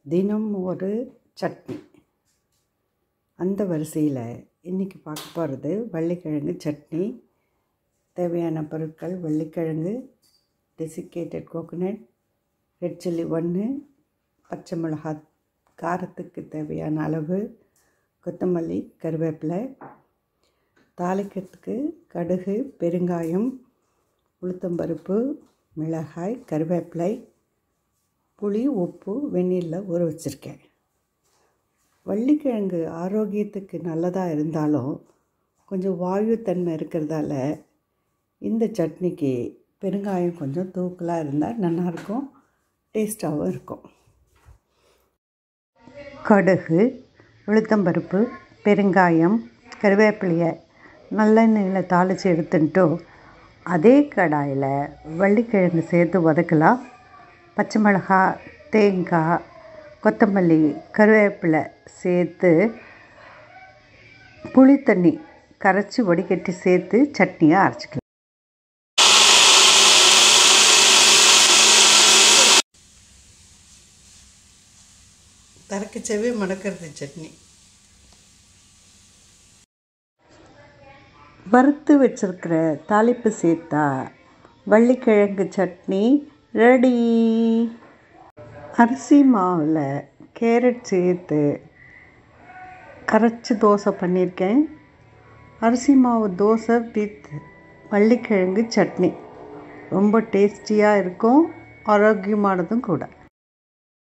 தினம் ஒரு சட்னி. அந்த வரிசையில் இன்றைக்கி பார்க்க போகிறது வள்ளிக்கிழங்கு சட்னி. தேவையான பொருட்கள்: வள்ளிக்கிழங்கு, டெசிகேட்டட் கோகோனட், ரெட் சில்லி 1, பச்சை மிளகாய் காரத்துக்கு தேவையான அளவு, கொத்தமல்லி, கருவேப்பிலை, தாளிக்கிறதுக்கு கடுகு, பெருங்காயம், உளுத்தம்பருப்பு, மிளகாய், கருவேப்பிலை, புளி, உப்பு, வெந்நீரில் ஊற வச்சுருக்கேன். வள்ளிக்கிழங்கு ஆரோக்கியத்துக்கு நல்லதாக இருந்தாலும் கொஞ்சம் வாயுத்தன்மை இருக்கிறதால இந்த சட்னிக்கு பெருங்காயம் கொஞ்சம் தூக்கலாக இருந்தால் நல்லாயிருக்கும், டேஸ்ட்டாகவும் இருக்கும். கடுகு, உளுத்தம்பருப்பு, பெருங்காயம், கருவேப்பிலையை நல்லெண்ணெயில் தாளித்து எடுத்துட்டு அதே கடாயில் வள்ளிக்கிழங்கு சேர்த்து வதக்கலாம். பச்சை மிளகாய், தேங்காய், கொத்தமல்லி, கருவேப்பிலை சேர்த்து புளி தண்ணி கரைச்சி வடிகட்டி சேர்த்து சட்னியை அரைச்சிக்கலாம். தரக்கச்சவே மடக்கிறது சட்னி. வறுத்து வச்சிருக்கிற தாளிப்பு சேர்த்தா வள்ளிக்கிழங்கு சட்னி ரெடி. அரிசி மாவில் கேரட் சேர்த்து கரைச்சி தோசை பண்ணியிருக்கேன். அரிசி மாவு தோசை வித் வள்ளிக்கிழங்கு சட்னி ரொம்ப டேஸ்டியாக இருக்கும், ஆரோக்கியமானதும் கூட.